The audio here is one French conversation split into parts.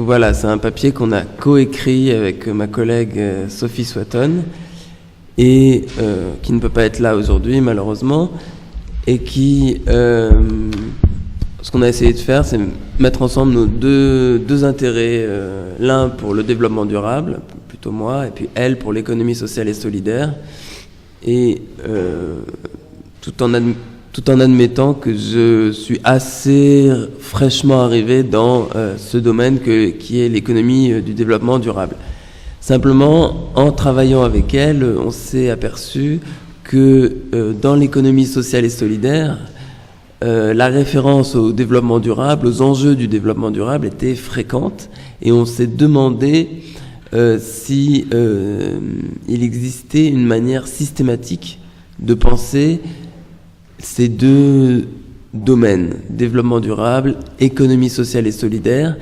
Voilà, c'est un papier qu'on a coécrit avec ma collègue Sophie Swatton et qui ne peut pas être là aujourd'hui malheureusement, et qui, ce qu'on a essayé de faire, c'est mettre ensemble nos deux intérêts, l'un pour le développement durable, plutôt moi, et puis elle pour l'économie sociale et solidaire, et tout en admettant que je suis assez fraîchement arrivé dans ce domaine qui est l'économie du développement durable. Simplement, en travaillant avec elle, on s'est aperçu que dans l'économie sociale et solidaire, la référence au développement durable, aux enjeux du développement durable était fréquente, et on s'est demandé si il existait une manière systématique de penser ces deux domaines, développement durable, économie sociale et solidaire,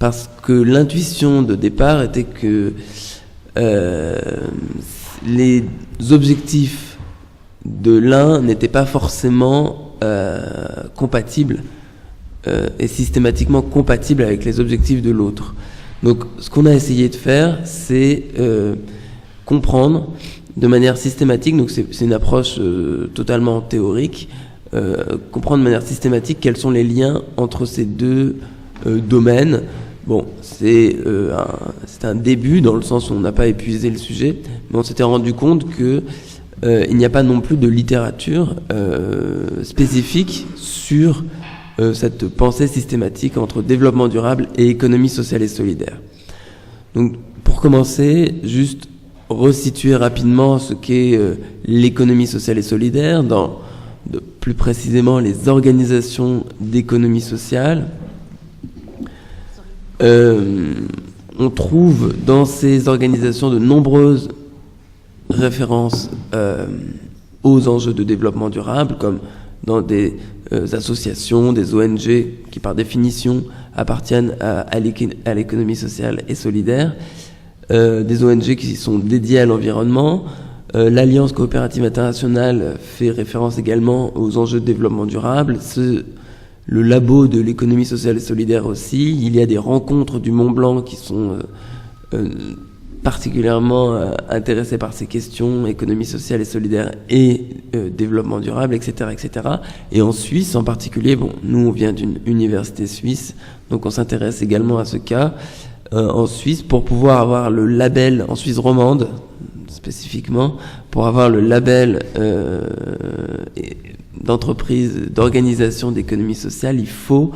parce que l'intuition de départ était que les objectifs de l'un n'étaient pas forcément compatibles et systématiquement compatibles avec les objectifs de l'autre. Donc ce qu'on a essayé de faire, c'est comprendre de manière systématique, donc c'est une approche totalement théorique, comprendre de manière systématique quels sont les liens entre ces deux domaines. Bon, c'est un début dans le sens où on n'a pas épuisé le sujet, mais on s'était rendu compte que il n'y a pas non plus de littérature spécifique sur cette pensée systématique entre développement durable et économie sociale et solidaire. Donc, pour commencer, juste resituer rapidement ce qu'est l'économie sociale et solidaire, plus précisément les organisations d'économie sociale. On trouve dans ces organisations de nombreuses références aux enjeux de développement durable, comme dans des associations, des ONG qui par définition appartiennent à l'économie sociale et solidaire, des ONG qui sont dédiées à l'environnement. L'Alliance coopérative internationale fait référence également aux enjeux de développement durable. Le labo de l'économie sociale et solidaire aussi. Il y a des rencontres du Mont Blanc qui sont particulièrement intéressés par ces questions, économie sociale et solidaire et développement durable, etc., etc. Et en Suisse en particulier, bon, nous on vient d'une université suisse, donc on s'intéresse également à ce cas en Suisse pour pouvoir avoir le label, en Suisse romande spécifiquement, pour avoir le label d'entreprise, d'organisation d'économie sociale, il faut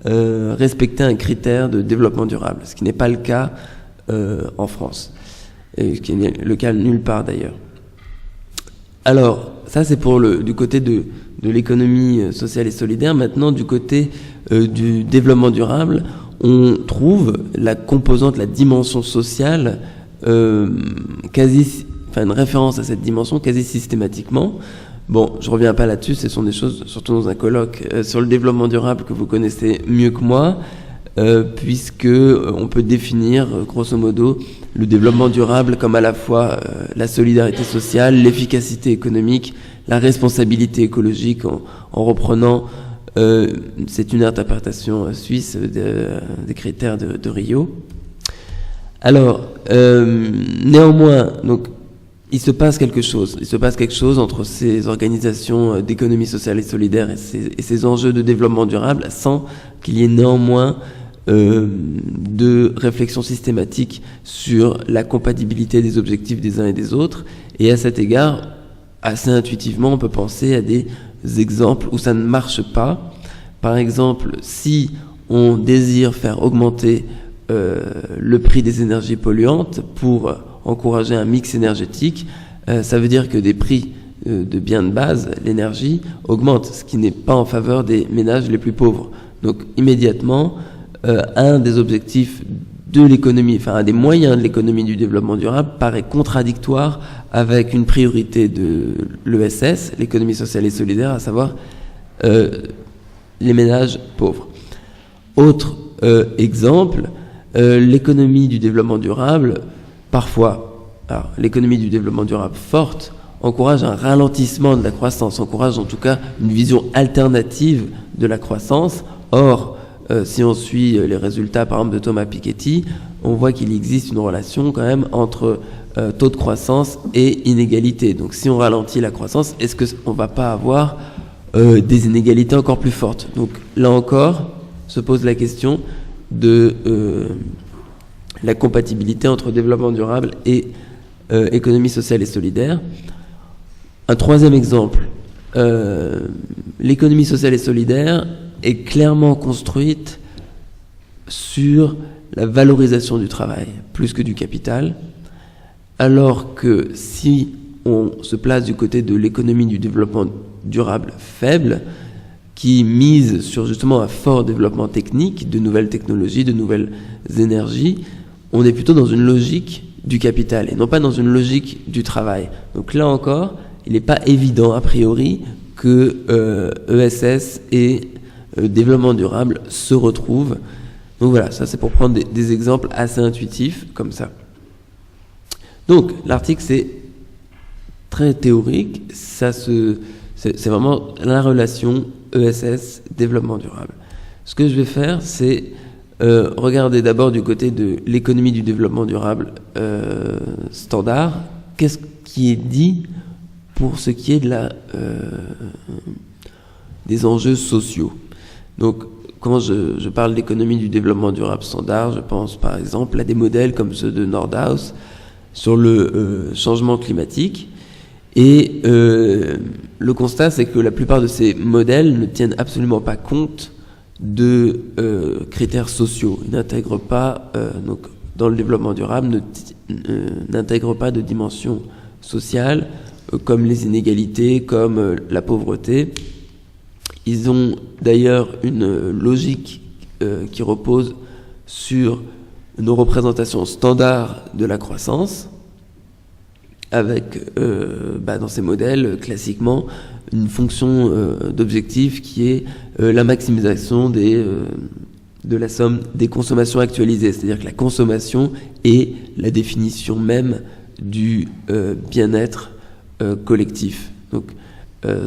respecter un critère de développement durable, ce qui n'est pas le cas en France, et ce qui n'est le cas nulle part d'ailleurs. Alors, ça c'est pour du côté de l'économie sociale et solidaire. Maintenant, du côté du développement durable, on trouve la composante, la dimension sociale, une référence à cette dimension quasi systématiquement. Bon, je reviens pas là-dessus, ce sont des choses, surtout dans un colloque sur le développement durable que vous connaissez mieux que moi, puisque on peut définir grosso modo le développement durable comme à la fois la solidarité sociale, l'efficacité économique, la responsabilité écologique, en reprenant, c'est une interprétation suisse des critères de Rio. Alors, néanmoins, donc, il se passe quelque chose. Il se passe quelque chose entre ces organisations d'économie sociale et solidaire et ces enjeux de développement durable, sans qu'il y ait néanmoins de réflexion systématique sur la compatibilité des objectifs des uns et des autres. Et à cet égard, assez intuitivement, on peut penser à des exemples où ça ne marche pas. Par exemple, si on désire faire augmenter le prix des énergies polluantes pour encourager un mix énergétique, ça veut dire que des prix de biens de base, l'énergie, augmentent, ce qui n'est pas en faveur des ménages les plus pauvres. Donc immédiatement, un des objectifs de l'économie, enfin un des moyens de l'économie du développement durable paraît contradictoire avec une priorité de l'ESS, l'économie sociale et solidaire, à savoir les ménages pauvres. Autre exemple, l'économie du développement durable, parfois, alors, l'économie du développement durable forte encourage un ralentissement de la croissance, encourage en tout cas une vision alternative de la croissance. Or, si on suit les résultats, par exemple, de Thomas Piketty, on voit qu'il existe une relation quand même entre taux de croissance et inégalité. Donc si on ralentit la croissance, est-ce qu'on ne va pas avoir des inégalités encore plus fortes? Donc là encore, se pose la question de la compatibilité entre développement durable et économie sociale et solidaire. Un troisième exemple, l'économie sociale et solidaire est clairement construite sur la valorisation du travail, plus que du capital, alors que si on se place du côté de l'économie du développement durable faible, qui mise sur justement un fort développement technique, de nouvelles technologies, de nouvelles énergies, on est plutôt dans une logique du capital et non pas dans une logique du travail. Donc là encore, il n'est pas évident a priori que ESS et développement durable se retrouvent. Donc voilà, ça c'est pour prendre des exemples assez intuitifs comme ça. Donc l'article c'est très théorique, c'est vraiment la relation ESS développement durable. Ce que je vais faire c'est regarder d'abord du côté de l'économie du développement durable standard, qu'est-ce qui est dit pour ce qui est de des enjeux sociaux. Donc, quand je parle d'économie du développement durable standard, je pense par exemple à des modèles comme ceux de Nordhaus sur le changement climatique. Et le constat, c'est que la plupart de ces modèles ne tiennent absolument pas compte de critères sociaux. Ils n'intègrent pas, donc dans le développement durable, n'intègrent pas de dimension sociale, comme les inégalités, comme la pauvreté. Ils ont d'ailleurs une logique qui repose sur nos représentations standards de la croissance, avec dans ces modèles classiquement une fonction d'objectif qui est la maximisation de la somme des consommations actualisées, c'est-à-dire que la consommation est la définition même du bien-être collectif. Donc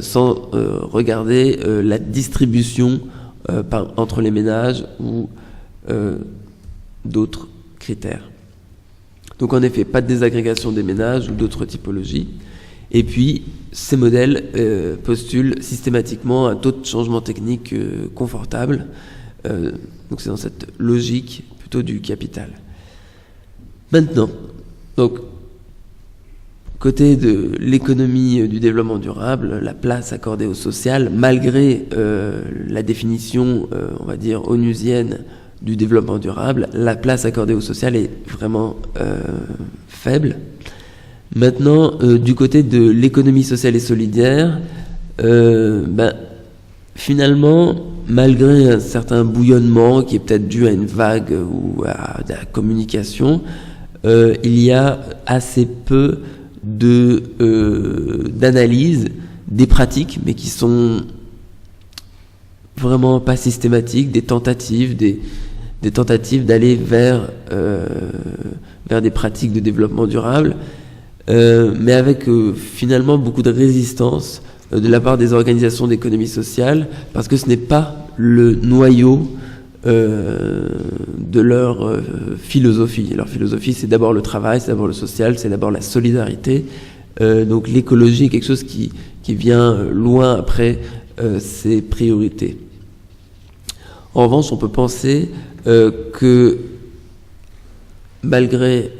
sans regarder la distribution entre les ménages ou d'autres critères. Donc en effet, pas de désagrégation des ménages ou d'autres typologies. Et puis, ces modèles postulent systématiquement un taux de changement technique confortable. Donc c'est dans cette logique plutôt du capital. Maintenant, donc, côté de l'économie du développement durable, la place accordée au social, malgré la définition, on va dire, onusienne du développement durable, la place accordée au social est vraiment faible. Maintenant, du côté de l'économie sociale et solidaire, finalement, malgré un certain bouillonnement qui est peut-être dû à une vague ou à la communication, il y a assez peu d'analyse des pratiques, mais qui sont vraiment pas systématiques, des tentatives d'aller vers des pratiques de développement durable, mais avec finalement beaucoup de résistance de la part des organisations d'économie sociale, parce que ce n'est pas le noyau de leur philosophie. Leur philosophie, c'est d'abord le travail, c'est d'abord le social, c'est d'abord la solidarité. Donc l'écologie est quelque chose qui vient loin après ces priorités. En revanche, on peut penser que malgré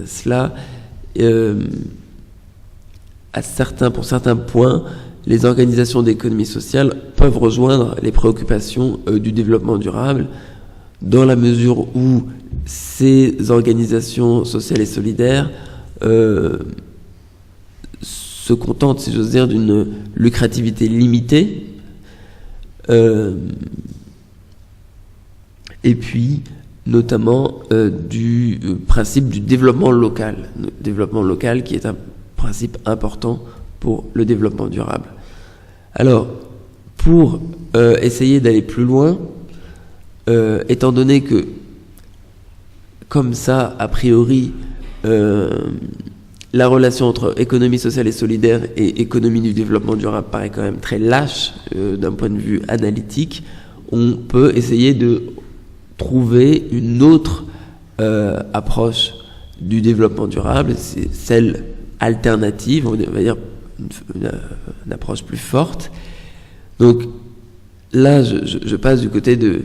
cela, pour certains points, les organisations d'économie sociale peuvent rejoindre les préoccupations du développement durable, dans la mesure où ces organisations sociales et solidaires se contentent, si j'ose dire, d'une lucrativité limitée, et puis notamment du principe du développement local qui est un principe important pour le développement durable. Alors, pour essayer d'aller plus loin, étant donné que, comme ça, a priori, la relation entre économie sociale et solidaire et économie du développement durable paraît quand même très lâche d'un point de vue analytique, on peut essayer de trouver une autre approche du développement durable, c'est celle alternative, on va dire une approche plus forte. Donc là, je passe du côté de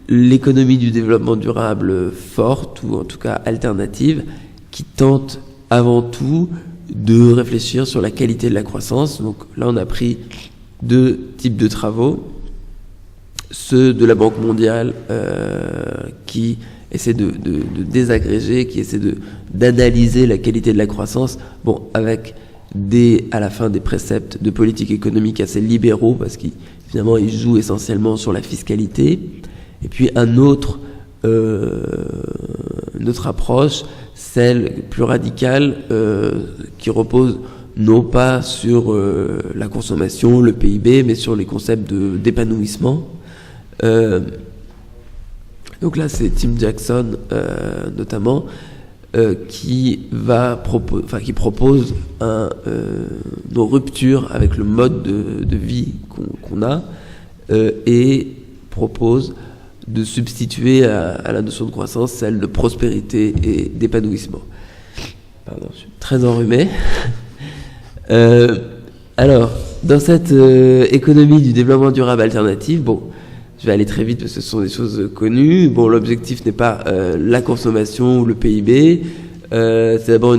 l'économie du développement durable forte, ou en tout cas alternative, qui tente avant tout de réfléchir sur la qualité de la croissance. Donc là, on a pris 2 types de travaux. Ceux de la Banque mondiale qui essaie de désagréger, qui essaie d'analyser la qualité de la croissance, bon, avec à la fin des préceptes de politique économique assez libéraux, parce qu'ils finalement ils jouent essentiellement sur la fiscalité. Et puis une autre approche, celle plus radicale, qui repose non pas sur la consommation, le PIB, mais sur les concepts d'épanouissement. Donc là, c'est Tim Jackson notamment qui propose nos ruptures avec le mode de vie qu'on a et propose de substituer à la notion de croissance celle de prospérité et d'épanouissement. Pardon, je suis très enrhumé. Alors, dans cette économie du développement durable alternative, bon, je vais aller très vite parce que ce sont des choses connues. Bon, l'objectif n'est pas la consommation ou le PIB. C'est d'abord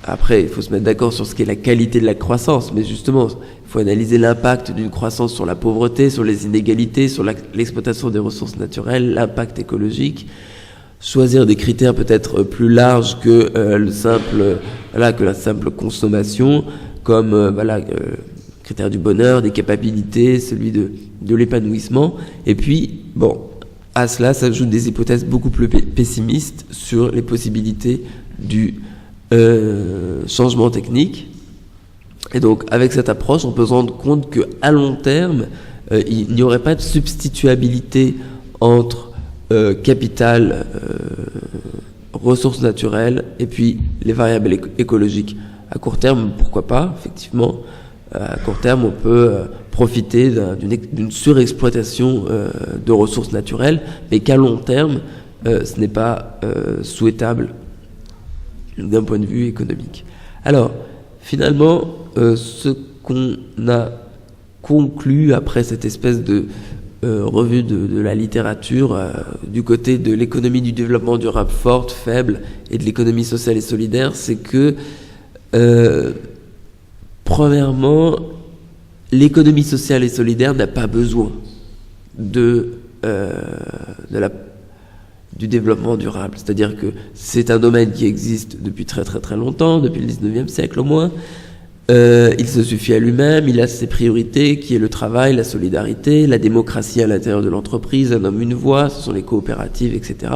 Après, il faut se mettre d'accord sur ce qu'est la qualité de la croissance, mais justement, il faut analyser l'impact d'une croissance sur la pauvreté, sur les inégalités, sur l'exploitation des ressources naturelles, l'impact écologique. Choisir des critères peut-être plus larges que la simple consommation, comme critère du bonheur, des capacités, celui de l'épanouissement. Et puis, bon, à cela s'ajoutent des hypothèses beaucoup plus pessimistes sur les possibilités du changement technique. Et donc, avec cette approche, on peut se rendre compte qu'à long terme, il n'y aurait pas de substituabilité entre capital, ressources naturelles et puis les variables écologiques. À court terme, pourquoi pas, effectivement. À court terme, on peut profiter d'une surexploitation de ressources naturelles, mais qu'à long terme, ce n'est pas souhaitable d'un point de vue économique. Alors, finalement, ce qu'on a conclu après cette espèce de revue de la littérature du côté de l'économie du développement durable forte, faible, et de l'économie sociale et solidaire, c'est que premièrement, l'économie sociale et solidaire n'a pas besoin du développement durable. C'est-à-dire que c'est un domaine qui existe depuis très très très longtemps, depuis le 19e siècle au moins. Il se suffit à lui-même, il a ses priorités, qui est le travail, la solidarité, la démocratie à l'intérieur de l'entreprise, un homme, une voix, ce sont les coopératives, etc.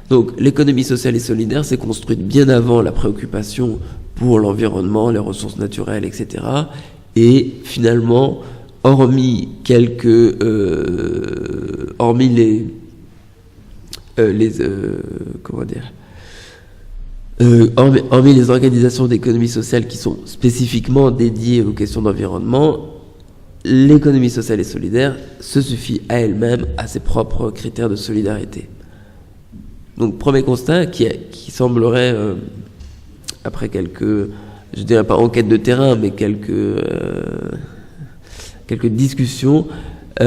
Donc l'économie sociale et solidaire s'est construite bien avant la préoccupation pour l'environnement, les ressources naturelles, etc. Et finalement, hormis les organisations d'économie sociale qui sont spécifiquement dédiées aux questions d'environnement, l'économie sociale et solidaire se suffit à elle-même à ses propres critères de solidarité. Donc, premier constat qui semblerait, après quelques, je dirais pas enquêtes de terrain, mais quelques discussions, c'est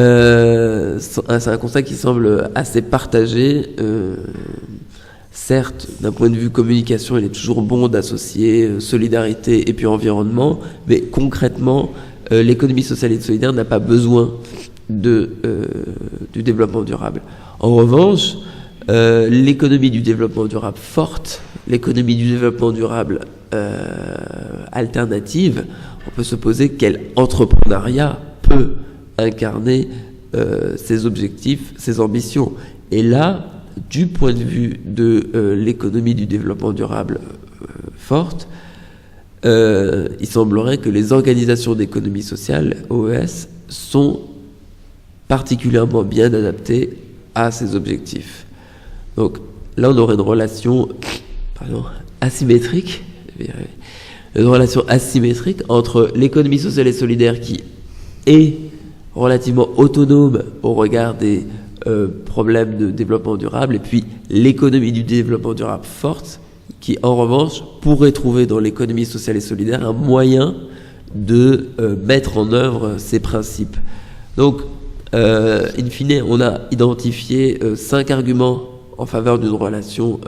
un constat qui semble assez partagé. Certes, d'un point de vue communication, il est toujours bon d'associer solidarité et puis environnement, mais concrètement, l'économie sociale et solidaire n'a pas besoin du développement durable. En revanche, l'économie du développement durable forte, l'économie du développement durable alternative, on peut se poser quel entrepreneuriat peut incarner ses objectifs, ses ambitions. Et là, du point de vue de l'économie du développement durable forte, il semblerait que les organisations d'économie sociale, OES, sont particulièrement bien adaptées à ces objectifs. Donc là, on aurait une relation asymétrique, entre l'économie sociale et solidaire qui est relativement autonomes au regard des problèmes de développement durable, et puis l'économie du développement durable forte, qui en revanche pourrait trouver dans l'économie sociale et solidaire un moyen de mettre en œuvre ces principes. Donc, in fine, on a identifié 5 arguments en faveur d'une relation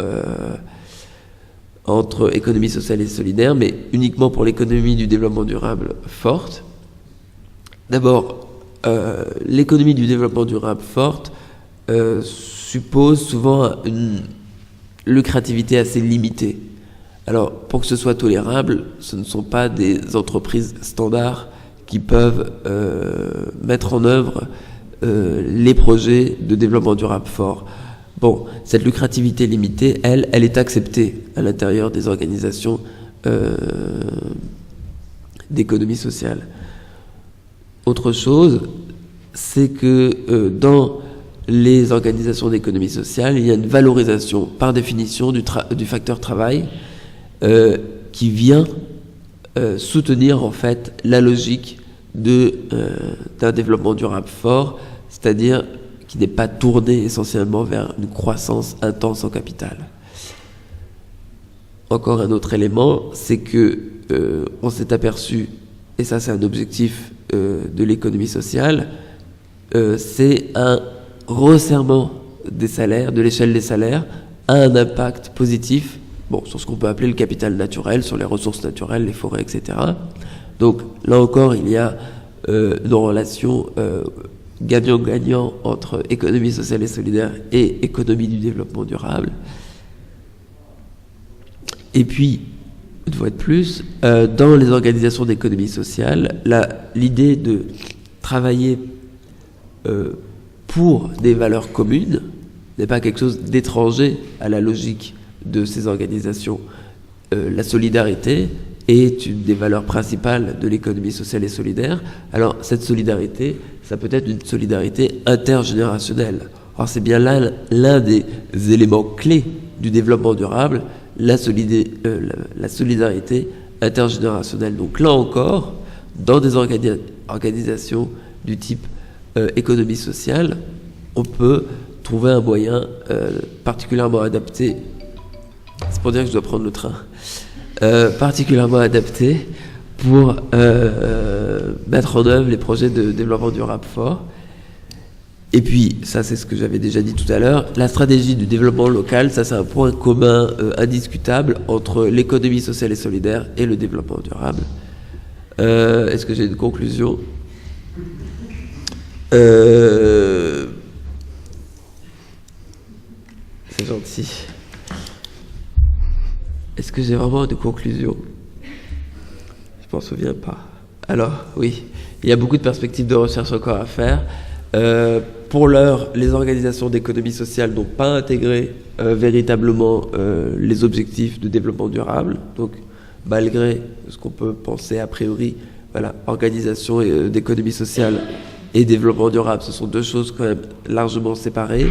entre économie sociale et solidaire, mais uniquement pour l'économie du développement durable forte. D'abord, l'économie du développement durable forte suppose souvent une lucrativité assez limitée. Alors, pour que ce soit tolérable, ce ne sont pas des entreprises standards qui peuvent mettre en œuvre les projets de développement durable fort. Bon, cette lucrativité limitée, elle est acceptée à l'intérieur des organisations d'économie sociale. Autre chose, c'est que dans les organisations d'économie sociale, il y a une valorisation par définition du facteur travail qui vient soutenir en fait la logique d'un développement durable fort, c'est-à-dire qui n'est pas tourné essentiellement vers une croissance intense en capital. Encore un autre élément, c'est que on s'est aperçu, et ça c'est un objectif de l'économie sociale, c'est un resserrement des salaires, de l'échelle des salaires, a un impact positif, sur ce qu'on peut appeler le capital naturel, sur les ressources naturelles, les forêts, etc. Donc là encore, il y a une relation gagnant-gagnant entre économie sociale et solidaire et économie du développement durable. Et puis, une fois de plus, dans les organisations d'économie sociale, l'idée de travailler pour des valeurs communes n'est pas quelque chose d'étranger à la logique de ces organisations. La solidarité est une des valeurs principales de l'économie sociale et solidaire. Alors, cette solidarité, ça peut être une solidarité intergénérationnelle. Alors, c'est bien là l'un des éléments clés du développement durable, la solidarité intergénérationnelle. Donc là encore, dans des organisations du type économie sociale, on peut trouver un moyen particulièrement adapté. C'est pour dire que je dois prendre le train. Particulièrement adapté pour mettre en œuvre les projets de développement durable fort. Et puis, ça c'est ce que j'avais déjà dit tout à l'heure, la stratégie du développement local, ça c'est un point commun indiscutable entre l'économie sociale et solidaire et le développement durable. Est-ce que j'ai une conclusion ? C'est gentil. Est-ce que j'ai vraiment une conclusion ? Je m'en souviens pas. Alors, oui, il y a beaucoup de perspectives de recherche encore à faire. Pour l'heure, les organisations d'économie sociale n'ont pas intégré véritablement les objectifs de développement durable. Donc, malgré ce qu'on peut penser a priori, organisation d'économie sociale et développement durable, ce sont deux choses quand même largement séparées.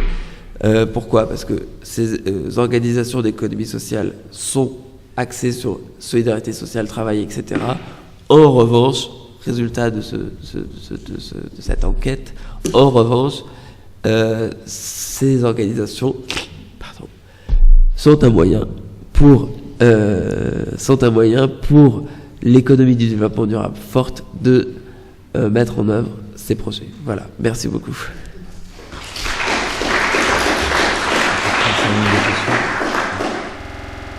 Pourquoi ? Parce que ces organisations d'économie sociale sont axées sur solidarité sociale, travail, etc. En revanche, résultat de cette enquête, en revanche, ces organisations sont un moyen pour l'économie du développement durable forte de mettre en œuvre ces projets. Voilà, merci beaucoup.